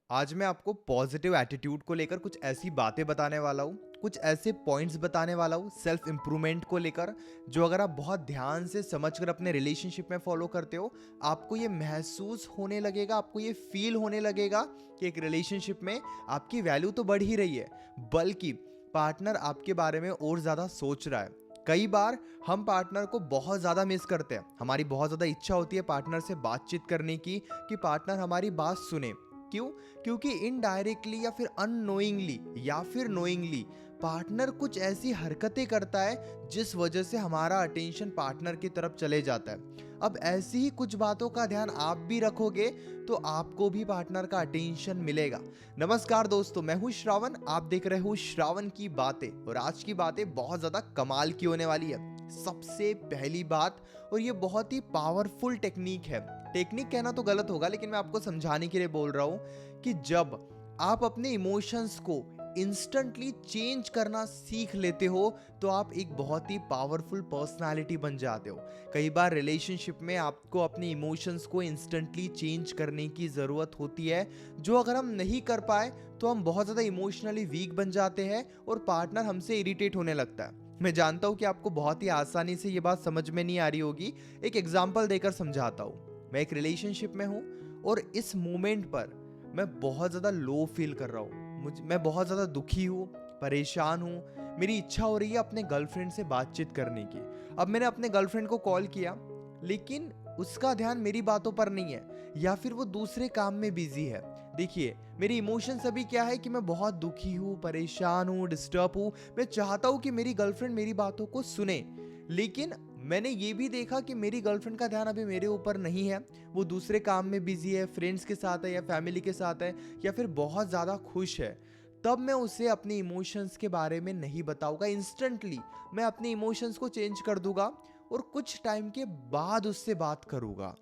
आज मैं आपको पॉजिटिव एटीट्यूड को लेकर कुछ ऐसी बातें बताने वाला हूँ, कुछ ऐसे पॉइंट्स बताने वाला हूँ सेल्फ इम्प्रूवमेंट को लेकर, जो अगर आप बहुत ध्यान से समझकर अपने रिलेशनशिप में फॉलो करते हो, आपको ये महसूस होने लगेगा, आपको ये फील होने लगेगा कि एक रिलेशनशिप में आपकी वैल्यू तो बढ़ ही रही है, बल्कि पार्टनर आपके बारे में और ज़्यादा सोच रहा है। कई बार हम पार्टनर को बहुत ज़्यादा मिस करते हैं, हमारी बहुत ज़्यादा इच्छा होती है पार्टनर से बातचीत करने की, कि पार्टनर हमारी बात सुने। क्यों? क्योंकि इनडायरेक्टली या फिर अननोइंगली या फिर नोइंगली पार्टनर कुछ ऐसी हरकतें करता है जिस वजह से हमारा अटेंशन पार्टनर की तरफ चले जाता है। अब ऐसी ही कुछ बातों का ध्यान आप भी रखोगे तो आपको भी पार्टनर का अटेंशन मिलेगा। नमस्कार दोस्तों, मैं हूं श्रावण, आप देख रहे हो श्रावण की बातें, और आज की बातें बहुत ज्यादा कमाल की होने वाली है। सबसे पहली बात, और ये बहुत ही पावरफुल टेक्निक है, टेक्निक कहना तो गलत होगा लेकिन मैं आपको समझाने के लिए बोल रहा हूं, कि जब आप अपने इमोशंस को इंस्टेंटली चेंज करना सीख लेते हो तो आप एक बहुत ही पावरफुल पर्सनालिटी बन जाते हो। कई बार रिलेशनशिप में आपको अपने इमोशंस को इंस्टेंटली चेंज करने की ज़रूरत होती है, जो अगर हम नहीं कर पाए तो हम बहुत ज़्यादा इमोशनली वीक बन जाते हैं और पार्टनर हमसे इरिटेट होने लगता है। मैं जानता हूँ कि आपको बहुत ही आसानी से ये बात समझ में नहीं आ रही होगी, एक एग्जाम्पल देकर समझाता हूँ। मैं एक रिलेशनशिप में हूँ और इस मोमेंट पर मैं बहुत ज़्यादा लो फील कर रहा हूँ, मैं बहुत ज़्यादा दुखी हूँ, परेशान हूँ। मेरी इच्छा हो रही है अपने गर्लफ्रेंड से बातचीत करने की। अब मैंने अपने गर्लफ्रेंड को कॉल किया, लेकिन उसका ध्यान मेरी बातों पर नहीं है, या फिर वो दूसरे काम में बिजी है। देखिए, मेरी इमोशंस अभी क्या है कि मैं बहुत दुखी हूँ, परेशान हूँ, डिस्टर्ब हूँ। मैं चाहता हूँ कि मेरी गर्लफ्रेंड मेरी बातों को सुने, लेकिन मैंने ये भी देखा कि मेरी गर्लफ्रेंड का ध्यान अभी मेरे ऊपर नहीं है। वो दूसरे काम में बिजी है, फ्रेंड्स के साथ है या फैमिली के साथ है, या फिर बहुत ज़्यादा खुश है। तब मैं उसे अपने इमोशंस के बारे में नहीं बताऊंगा। इंस्टेंटली मैं अपने इमोशंस को चेंज कर दूंगा और कुछ टाइम के बाद उससे बात करूंगा।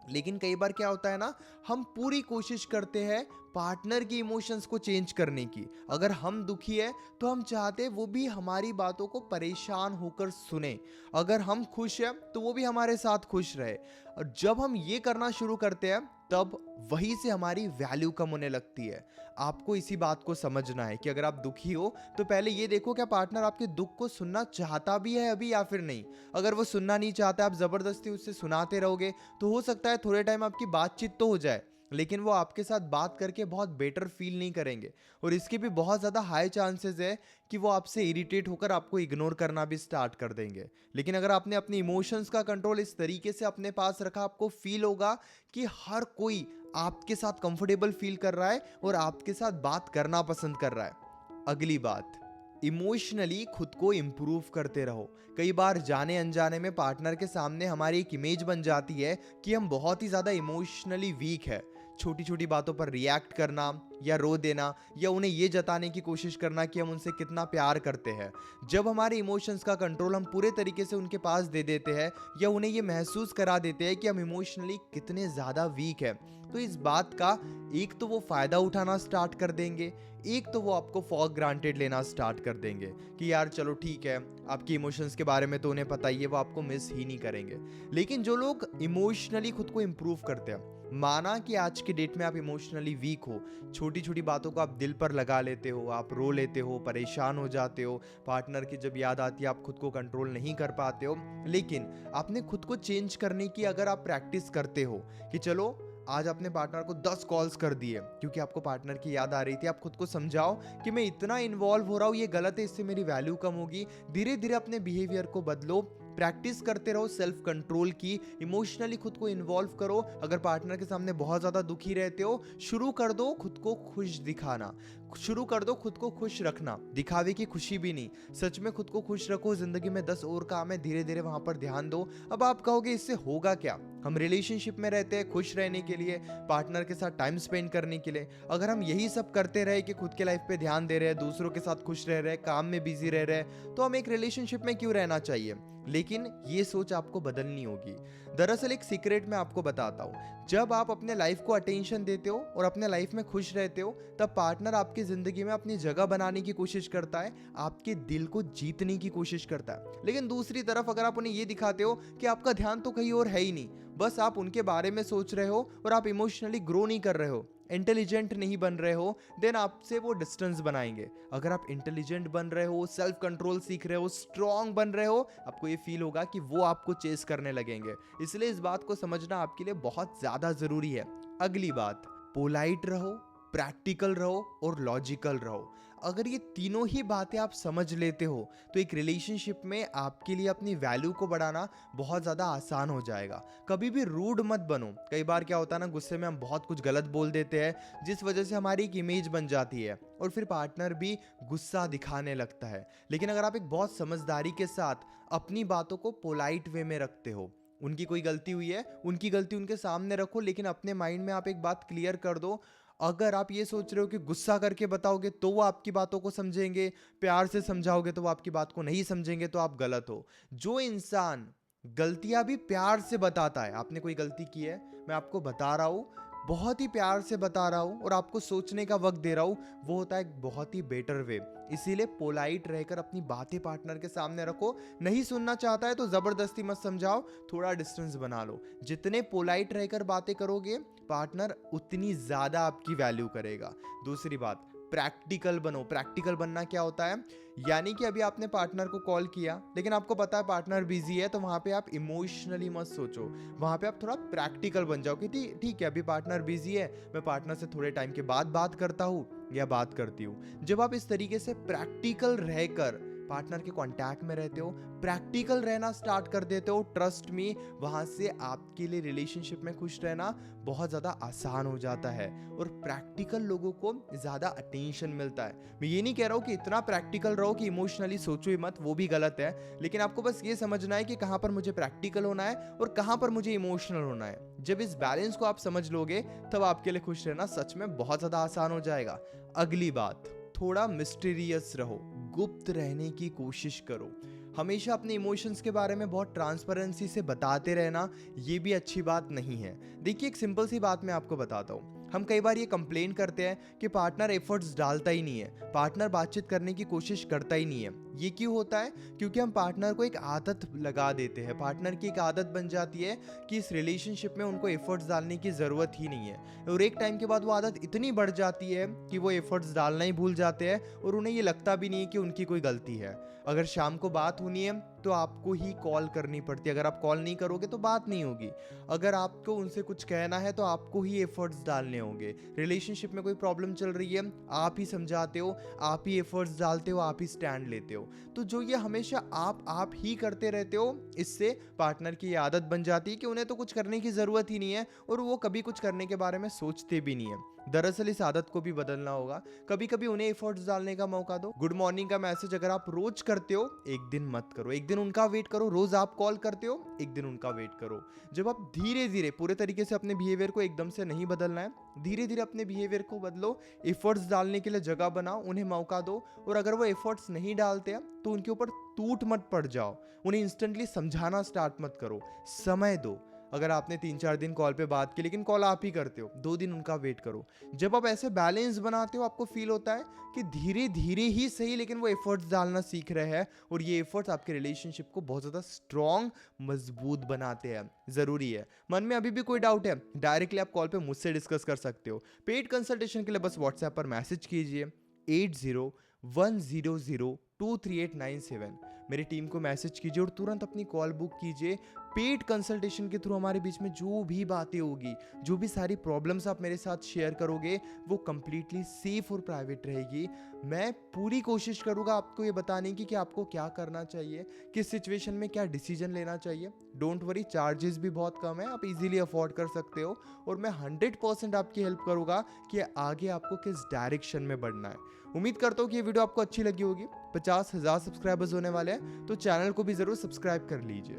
लेकिन कई बार क्या होता है ना, हम पूरी कोशिश करते हैं पार्टनर की इमोशंस को चेंज करने की। अगर हम दुखी है तो हम चाहते हैं वो भी हमारी बातों को परेशान होकर सुने, अगर हम खुश हैं तो वो भी हमारे साथ खुश रहे। और जब हम ये करना शुरू करते हैं तब वहीं से हमारी वैल्यू कम होने लगती है। आपको इसी बात को समझना है कि अगर आप दुखी हो तो पहले ये देखो क्या पार्टनर आपके दुख को सुनना चाहता भी है अभी या फिर नहीं। अगर वो सुनना नहीं चाहता, आप जबरदस्ती उससे सुनाते रहोगे, तो हो सकता है थोड़े टाइम आपकी बातचीत तो हो जाए, लेकिन वो आपके साथ बात करके बहुत बेटर फील नहीं करेंगे, और इसके भी बहुत ज़्यादा हाई चांसेस है कि वो आपसे इरिटेट होकर आपको इग्नोर करना भी स्टार्ट कर देंगे। लेकिन अगर आपने अपने इमोशंस का कंट्रोल इस तरीके से अपने पास रखा, आपको फील होगा कि हर कोई आपके साथ कंफर्टेबल फील कर रहा है और आपके साथ बात करना पसंद कर रहा है। अगली बात, इमोशनली खुद को इम्प्रूव करते रहो। कई बार जाने अनजाने में पार्टनर के सामने हमारी एक इमेज बन जाती है कि हम बहुत ही ज़्यादा इमोशनली वीक है। छोटी छोटी बातों पर रिएक्ट करना या रो देना, या उन्हें ये जताने की कोशिश करना कि हम उनसे कितना प्यार करते हैं। जब हमारे इमोशंस का कंट्रोल हम पूरे तरीके से उनके पास दे देते हैं, या उन्हें ये महसूस करा देते हैं कि हम इमोशनली कितने ज़्यादा वीक है, तो इस बात का एक तो वो फ़ायदा उठाना स्टार्ट कर देंगे, एक तो वो आपको फॉर ग्रांटेड लेना स्टार्ट कर देंगे कि यार चलो ठीक है, आपकी इमोशंस के बारे में तो उन्हें पता ही है, वो आपको मिस ही नहीं करेंगे। लेकिन जो लोग इमोशनली खुद को इम्प्रूव करते हैं, माना कि आज की डेट में आप इमोशनली वीक हो, छोटी छोटी बातों को आप दिल पर लगा लेते हो, आप रो लेते हो, परेशान हो जाते हो, पार्टनर की जब याद आती है आप खुद को कंट्रोल नहीं कर पाते हो, लेकिन आपने खुद को चेंज करने की अगर आप प्रैक्टिस करते हो कि चलो आज आपने पार्टनर को 10 कॉल्स कर दिए क्योंकि आपको पार्टनर की याद आ रही थी, आप खुद को समझाओ कि मैं इतना इन्वॉल्व हो रहा हूँ, ये गलत है, इससे मेरी वैल्यू कम होगी। धीरे धीरे अपने बिहेवियर को बदलो, प्रैक्टिस करते रहो सेल्फ कंट्रोल की, इमोशनली खुद को इन्वॉल्व करो। अगर पार्टनर के सामने बहुत ज़्यादा दुखी रहते हो, शुरू कर दो खुद को खुश दिखाना, शुरू कर दो खुद को खुश रखना, दिखावे की खुशी भी नहीं, सच में खुद को खुश रखो। जिंदगी में 10 और काम है, धीरे धीरे वहां पर ध्यान दो। अब आप कहोगे इससे होगा क्या? हम रिलेशनशिप में रहते हैं खुश रहने के लिए, पार्टनर के साथ टाइम स्पेंड करने के लिए। अगर हम यही सब करते रहे कि खुद के लाइफ पे ध्यान दे रहे हैं, दूसरों के साथ खुश रह रहे हैं, काम में बिजी रह रहे हैं, तो हम एक रिलेशनशिप में क्यों रहना चाहिए? लेकिन ये सोच आपको बदलनी होगी। दरअसल एक सीक्रेट मैं आपको बताता हूँ, जब आप अपने लाइफ को अटेंशन देते हो और अपने लाइफ में खुश रहते हो, तब पार्टनर आपकी जिंदगी में अपनी जगह बनाने की कोशिश करता है, आपके दिल को जीतने की कोशिश करता है। लेकिन दूसरी तरफ अगर आप उन्हें ये दिखाते हो कि आपका ध्यान तो कहीं और है ही नहीं, बस आप उनके बारे में सोच रहे हो और आप इमोशनली ग्रो नहीं कर रहे हो, इंटेलिजेंट नहीं बन रहे हो, देन आपसे वो डिस्टेंस बनाएंगे। अगर आप इंटेलिजेंट बन रहे हो, सेल्फ कंट्रोल सीख रहे हो, स्ट्रांग बन रहे हो, आपको ये फील होगा कि वो आपको चेस करने लगेंगे। इसलिए इस बात को समझना आपके लिए बहुत ज़्यादा ज़रूरी है। अगली बात, पोलाइट रहो, प्रैक्टिकल रहो और लॉजिकल रहो। अगर ये तीनों ही बातें आप समझ लेते हो तो एक रिलेशनशिप में आपके लिए अपनी वैल्यू को बढ़ाना बहुत ज़्यादा आसान हो जाएगा। कभी भी रूड मत बनो। कई बार क्या होता है ना, गुस्से में हम बहुत कुछ गलत बोल देते हैं, जिस वजह से हमारी एक इमेज बन जाती है और फिर पार्टनर भी गुस्सा दिखाने लगता है। लेकिन अगर आप एक बहुत समझदारी के साथ अपनी बातों को पोलाइट वे में रखते हो, उनकी कोई गलती हुई है, उनकी गलती उनके सामने रखो, लेकिन अपने माइंड में आप एक बात क्लियर कर दो। अगर आप ये सोच रहे हो कि गुस्सा करके बताओगे तो वो आपकी बातों को समझेंगे, प्यार से समझाओगे तो वो आपकी बात को नहीं समझेंगे, तो आप गलत हो। जो इंसान गलतियां भी प्यार से बताता है, आपने कोई गलती की है, मैं आपको बता रहा हूँ, बहुत ही प्यार से बता रहा हूँ और आपको सोचने का वक्त दे रहा हूँ, वो होता है एक बहुत ही बेटर वे। इसीलिए पोलाइट रहकर अपनी बातें पार्टनर के सामने रखो। नहीं सुनना चाहता है तो जबरदस्ती मत समझाओ, थोड़ा डिस्टेंस बना लो। जितने पोलाइट रहकर बातें करोगे, पार्टनर उतनी ज्यादा आपकी वैल्यू करेगा। दूसरी बात, प्रैक्टिकल बनो। प्रैक्टिकल बनना क्या होता है, यानी कि अभी आपने पार्टनर को कॉल किया लेकिन आपको पता है पार्टनर बिजी है, तो वहां पे आप इमोशनली मत सोचो, वहां पे आप थोड़ा प्रैक्टिकल बन जाओ कि ठीक है, अभी पार्टनर बिजी है, मैं पार्टनर से थोड़े टाइम के बाद बात करता हूँ या बात करती हूँ। जब आप इस तरीके से प्रैक्टिकल रहकर पार्टनर के कांटेक्ट में रहते हो, प्रैक्टिकल रहना स्टार्ट कर देते हो, ट्रस्ट मी, वहां से आपके लिए रिलेशनशिप में खुश रहना बहुत ज़्यादा आसान हो जाता है और प्रैक्टिकल लोगों को ज़्यादा अटेंशन मिलता है। मैं ये नहीं कह रहा हूँ कि इतना प्रैक्टिकल रहो कि इमोशनली सोचो ही मत, वो भी गलत है, लेकिन आपको बस ये समझना है कि कहाँ पर मुझे प्रैक्टिकल होना है और कहाँ पर मुझे इमोशनल होना है। जब इस बैलेंस को आप समझ लोगे तब आपके लिए खुश रहना सच में बहुत ज़्यादा आसान हो जाएगा। अगली बात, थोड़ा मिस्टीरियस रहो, गुप्त रहने की कोशिश करो। हमेशा अपने इमोशंस के बारे में बहुत ट्रांसपेरेंसी से बताते रहना ये भी अच्छी बात नहीं है। देखिए, एक सिंपल सी बात मैं आपको बताता हूँ। हम कई बार ये कंप्लेन करते हैं कि पार्टनर एफर्ट्स डालता ही नहीं है, पार्टनर बातचीत करने की कोशिश करता ही नहीं है। ये क्यों होता है? क्योंकि हम पार्टनर को एक आदत लगा देते हैं, पार्टनर की एक आदत बन जाती है कि इस रिलेशनशिप में उनको एफर्ट्स डालने की ज़रूरत ही नहीं है, और एक टाइम के बाद वो आदत इतनी बढ़ जाती है कि वो एफर्ट्स डालना ही भूल जाते हैं और उन्हें ये लगता भी नहीं है कि उनकी कोई गलती है। अगर शाम को बात होनी है तो आपको ही कॉल करनी पड़ती है, अगर आप कॉल नहीं करोगे तो बात नहीं होगी। अगर आपको उनसे कुछ कहना है तो आपको ही एफर्ट्स डालने होंगे। रिलेशनशिप में कोई प्रॉब्लम चल रही है, आप ही समझाते हो, आप ही एफर्ट्स डालते हो, आप ही स्टैंड लेते हो। तो जो ये हमेशा आप ही करते रहते हो, इससे पार्टनर की ये आदत बन जाती है कि उन्हें तो कुछ करने की ज़रूरत ही नहीं है और वो कभी कुछ करने के बारे में सोचते भी नहीं है। दरअसल इस आदत को भी बदलना होगा। कभी कभी उन्हें एफर्ट्स डालने का मौका दो। गुड मॉर्निंग का मैसेज अगर आप रोज करते हो, एक दिन मत करो, एक दिन उनका वेट करो। रोज आप कॉल करते हो, एक दिन उनका वेट करो। जब आप धीरे धीरे, पूरे तरीके से अपने बिहेवियर को एकदम से नहीं बदलना है, धीरे धीरे अपने बिहेवियर को बदलो, एफर्ट्स डालने के लिए जगह बनाओ, उन्हें मौका दो। और अगर वो एफर्ट्स नहीं डालते हैं तो उनके ऊपर टूट मत पड़ जाओ, उन्हें इंस्टेंटली समझाना स्टार्ट मत करो, समय दो। अगर आपने 3-4 दिन कॉल पे बात की लेकिन कॉल आप ही करते हो, 2 दिन उनका वेट करो। जब आप ऐसे बैलेंस बनाते हो, आपको फील होता है कि धीरे धीरे ही सही लेकिन वो एफर्ट्स डालना सीख रहे हैं और ये एफर्ट्स आपके रिलेशनशिप को बहुत ज़्यादा स्ट्रॉन्ग, मजबूत बनाते हैं। ज़रूरी है। मन में अभी भी कोई डाउट है, डायरेक्टली आप कॉल पे मुझसे डिस्कस कर सकते हो। पेड कंसल्टेशन के लिए बस व्हाट्सएप पर मैसेज कीजिए 8010023897। मेरी टीम को मैसेज कीजिए और तुरंत अपनी कॉल बुक कीजिए। पेड कंसल्टेशन के थ्रू हमारे बीच में जो भी बातें होगी, जो भी सारी प्रॉब्लम्स आप मेरे साथ शेयर करोगे, वो कंप्लीटली सेफ और प्राइवेट रहेगी। मैं पूरी कोशिश करूंगा आपको ये बताने की कि आपको क्या करना चाहिए, किस सिचुएशन में क्या डिसीजन लेना चाहिए। डोंट वरी, चार्जेस भी बहुत कम है, आप इजीली अफोर्ड कर सकते हो और मैं 100% आपकी हेल्प करूंगा कि आगे आपको किस डायरेक्शन में बढ़ना है। उम्मीद करता हूँ कि ये वीडियो आपको अच्छी लगी होगी। 50,000 सब्सक्राइबर्स होने वाले हैं तो चैनल को भी ज़रूर सब्सक्राइब कर लीजिए।